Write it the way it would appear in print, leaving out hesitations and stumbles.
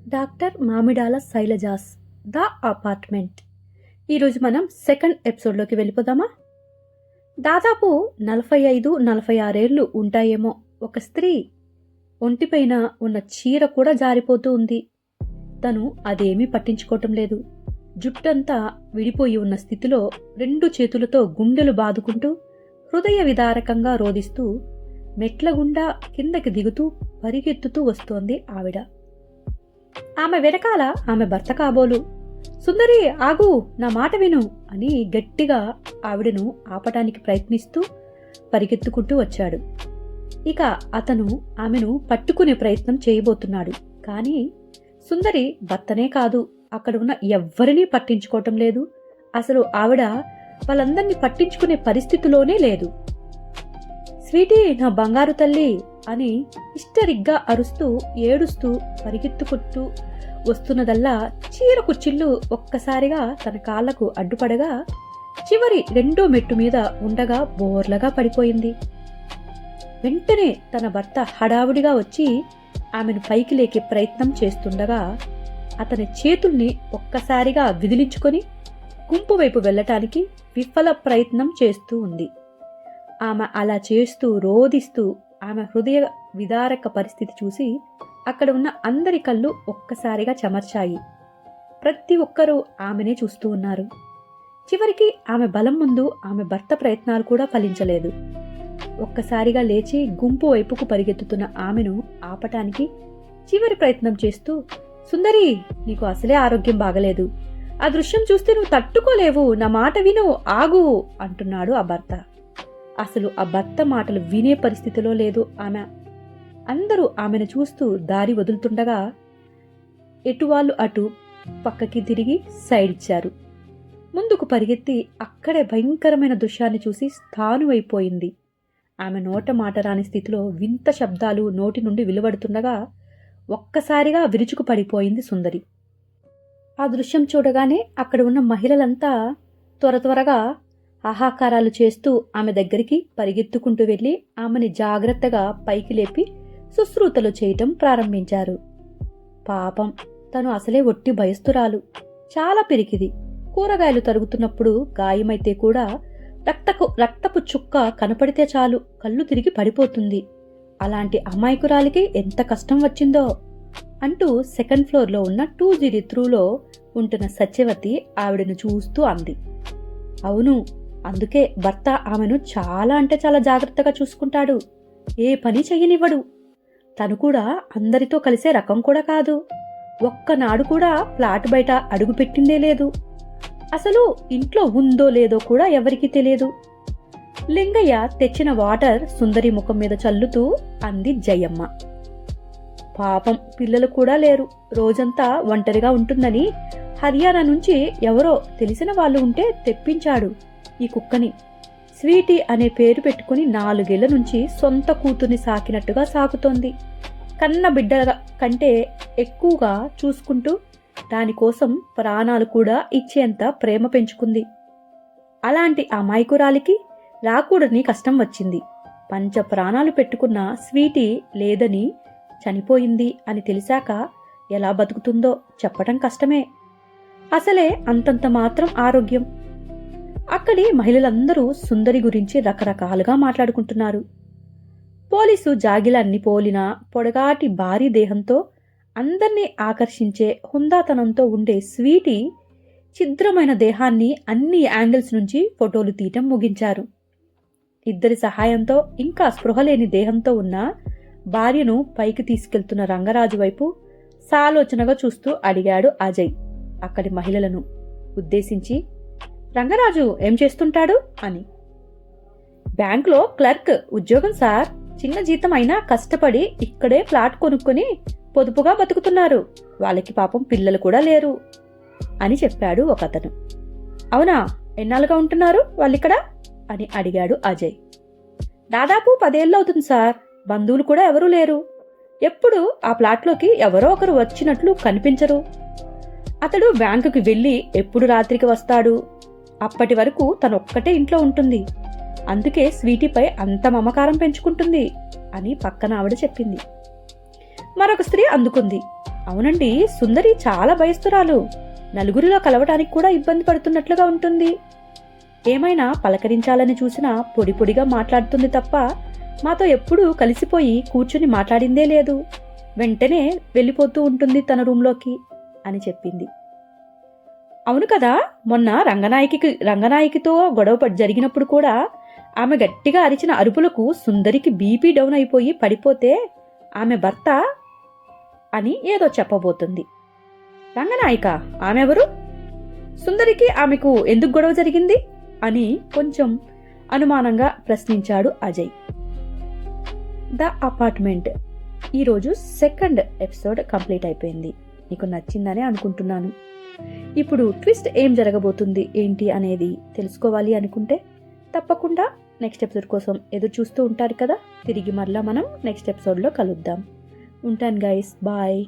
Doctor Mamidala Shailaja's the apartment. ఈరోజు మనం second ఎపిసోడ్లోకి వెళ్ళిపోదామా? దాదాపు 45-46 ఏళ్ళు ఉంటాయేమో ఒక స్త్రీ ఒంటిపైన ఉన్న చీర కూడా జారిపోతూ ఉంది. తను అదేమీ పట్టించుకోవటం లేదు. జుట్టంతా విడిపోయి ఉన్న స్థితిలో 2 చేతులతో గుండెలు బాదుకుంటూ హృదయ విదారకంగా రోదిస్తూ మెట్ల గుండా కిందకి దిగుతూ పరిగెత్తుతూ వస్తోంది ఆవిడ. ఆమె వెనకాల ఆమె భర్త కాబోలు సుందరి ఆగు, నా మాట విను అని గట్టిగా ఆవిడను ఆపటానికి ప్రయత్నిస్తూ పరిగెత్తుకుంటూ వచ్చాడు. ఇక అతను ఆమెను పట్టుకునే ప్రయత్నం చేయబోతున్నాడు. కానీ సుందరి భర్తనే కాదు, అక్కడ ఉన్న ఎవ్వరినీ పట్టించుకోవటం లేదు. అసలు ఆవిడ వాళ్ళందరినీ పట్టించుకునే పరిస్థితిలోనే లేదు. స్వీటీ, నా బంగారు తల్లి అని హిస్టరిక్గా అరుస్తూ ఏడుస్తూ పరిగెత్తుకుంటూ వస్తున్నదల్లా చీర కుచ్చిళ్ళు ఒక్కసారిగా తన కాళ్లకు అడ్డుపడగా చివరి 2వ మెట్టు మీద ఉండగా బోర్లగా పడిపోయింది. వెంటనే తన భర్త హడావుడిగా వచ్చి ఆమెను పైకి లేకే ప్రయత్నం చేస్తుండగా అతని చేతుల్ని ఒక్కసారిగా విదిలించుకొని గుంపు వైపు వెళ్లటానికి విఫల ప్రయత్నం చేస్తూ ఉంది. ఆమె అలా చేస్తూ రోదిస్తూ ఆమె హృదయ విదారక పరిస్థితి చూసి అక్కడ ఉన్న అందరి కళ్ళు ఒక్కసారిగా చెమర్చాయి. ప్రతి ఒక్కరూ ఆమెనే చూస్తూ ఉన్నారు. చివరికి ఆమె బలం ముందు ఆమె భర్త ప్రయత్నాలు కూడా ఫలించలేదు. ఒక్కసారిగా లేచి గుంపు వైపుకు పరిగెత్తుతున్న ఆమెను ఆపటానికి చివరి ప్రయత్నం చేస్తూ, సుందరి, నీకు అసలే ఆరోగ్యం బాగలేదు. ఆ దృశ్యం చూస్తే నువ్వు తట్టుకోలేవు. నా మాట విను, ఆగు అంటున్నాడు ఆ భర్త. అసలు ఆ భర్త మాటలు వినే పరిస్థితిలో లేదు ఆమె. అందరూ ఆమెను చూస్తూ దారి వదులుతుండగా ఎటువాళ్ళు అటు పక్కకి తిరిగి సైడ్ ఇచ్చారు. ముందుకు పరిగెత్తి అక్కడే భయంకరమైన దృశ్యాన్ని చూసి స్థానువైపోయింది. ఆమె నోట మాట రాని స్థితిలో వింత శబ్దాలు నోటి నుండి వెలువడుతుండగా ఒక్కసారిగా విరుచుకు పడిపోయింది సుందరి. ఆ దృశ్యం చూడగానే అక్కడ ఉన్న మహిళలంతా త్వరగా ఆహాకారాలు చేస్తూ ఆమె దగ్గరికి పరిగెత్తుకుంటూ వెళ్లి ఆమెని జాగ్రత్తగా పైకి లేపి శుశ్రూతలు చేయటం ప్రారంభించారు. పాపం, తను అసలే ఒట్టి భయస్తురాలు, చాలా పిరికిది. కూరగాయలు తరుగుతున్నప్పుడు గాయమైతే కూడా రక్తపు చుక్క కనపడితే చాలు కళ్ళు తిరిగి పడిపోతుంది. అలాంటి అమాయకురాలికి ఎంత కష్టం వచ్చిందో అంటూ 2nd ఫ్లోర్లో ఉన్న 203లో ఉంటున్న సత్యవతి ఆవిడను చూస్తూ అంది. అవును, అందుకే భర్త ఆమెను చాలా జాగ్రత్తగా చూసుకుంటాడు. ఏ పని చెయ్యనివ్వడు. తను కూడా అందరితో కలిసే రకం కూడా కాదు. ఒక్కనాడు కూడా ఫ్లాట్ బయట అడుగు పెట్టిందే లేదు. అసలు ఇంట్లో ఉందో లేదో కూడా ఎవరికీ తెలియదు. లింగయ్య తెచ్చిన వాటర్ సుందరి ముఖం మీద చల్లుతూ అంది జయమ్మ. పాపం, పిల్లలు కూడా లేరు. రోజంతా ఒంటరిగా ఉంటుందని హర్యానా నుంచి ఎవరో తెలిసిన వాళ్ళు ఉంటే తెప్పించాడు ఈ కుక్కని. స్వీటీ అనే పేరు పెట్టుకుని 4 ఏళ్ల నుంచి సొంత కూతుర్ని సాకినట్టుగా సాకుతోంది. కన్న బిడ్డల కంటే ఎక్కువగా చూసుకుంటూ దానికోసం ప్రాణాలు కూడా ఇచ్చేంత ప్రేమ పెంచుకుంది. అలాంటి అమాయకురాలికి రాకూడని కష్టం వచ్చింది. పంచ ప్రాణాలు పెట్టుకున్న స్వీటీ లేదని, చనిపోయింది అని తెలిసాక ఎలా బతుకుతుందో చెప్పటం కష్టమే. అసలే అంతంత మాత్రం ఆరోగ్యం. అక్కడి మహిళలందరూ సుందరి గురించి రకరకాలుగా మాట్లాడుకుంటున్నారు. పోలీసు జాగిలాన్ని పోలిన పొడగాటి భారీ దేహంతో అందర్నీ ఆకర్షించే హుందాతనంతో ఉండే స్వీటీ ఛిద్రమైన దేహాన్ని అన్ని యాంగిల్స్ నుంచి ఫోటోలు తీయటం ముగించారు. ఇద్దరి సహాయంతో ఇంకా స్పృహలేని దేహంతో ఉన్న భార్యను పైకి తీసుకెళ్తున్న రంగరాజు వైపు సాలోచనగా చూస్తూ అడిగాడు అజయ్ అక్కడి మహిళలను ఉద్దేశించి. రంగరాజు ఏం చేస్తుంటాడు అని. బ్యాంకులో క్లర్క్ ఉద్యోగం సార్. చిన్న జీతం అయినా కష్టపడి ఇక్కడే ఫ్లాట్ కొనుక్కొని పొదుపుగా బతుకుతున్నారు. వాళ్ళకి పాపం పిల్లలు కూడా లేరు అని చెప్పాడు ఒకతను. అవునా, ఎన్నాళ్ళుగా ఉంటున్నారు వాళ్ళిక్కడ అని అడిగాడు అజయ్. దాదాపు 10 ఏళ్ళు అవుతుంది సార్. బంధువులు కూడా ఎవరూ లేరు. ఎప్పుడు ఆ ఫ్లాట్లోకి ఎవరో ఒకరు వచ్చినట్లు కనిపించరు. అతడు బ్యాంకుకి వెళ్ళి ఎప్పుడు రాత్రికి వస్తాడు. అప్పటి వరకు తనొక్కటే ఇంట్లో ఉంటుంది. అందుకే స్వీటీపై అంత మమకారం పెంచుకుంటుంది అని పక్కన ఆవిడ చెప్పింది. మరొక స్త్రీ అందుకుంది. అవునండి, సుందరి చాలా భయస్తురాలు. నలుగురిలో కలవటానికి కూడా ఇబ్బంది పడుతున్నట్లుగా ఉంటుంది. ఏమైనా పలకరించాలని చూసినా పొడి పొడిగా మాట్లాడుతుంది తప్ప మాతో ఎప్పుడూ కలిసిపోయి కూర్చుని మాట్లాడిందే లేదు. వెంటనే వెళ్ళిపోతూ ఉంటుంది తన రూంలోకి అని చెప్పింది. అవును కదా, మొన్న రంగనాయకితో గొడవ జరిగినప్పుడు కూడా ఆమె గట్టిగా అరిచిన అరుపులకు సుందరికి బీపీ డౌన్ అయిపోయి పడిపోతే ఆమె భర్త అని ఏదో చెప్పబోతుంది. రంగనాయిక ఆమెవరు? సుందరికి ఆమెకు ఎందుకు గొడవ జరిగింది అని కొంచెం అనుమానంగా ప్రశ్నించాడు అజయ్. ద అపార్ట్మెంట్ ఈరోజు సెకండ్ ఎపిసోడ్ కంప్లీట్ అయిపోయింది. మీకు నచ్చిందని అనుకుంటున్నాను. ఇప్పుడు ట్విస్ట్ ఏం జరగబోతుంది ఏంటి అనేది తెలుసుకోవాలి అనుకుంటే తప్పకుండా నెక్స్ట్ ఎపిసోడ్ కోసం ఎదురు చూస్తూ ఉంటారు కదా. తిరిగి మరలా మనం నెక్స్ట్ ఎపిసోడ్లో కలుద్దాం. ఉంటాను గైస్, బాయ్.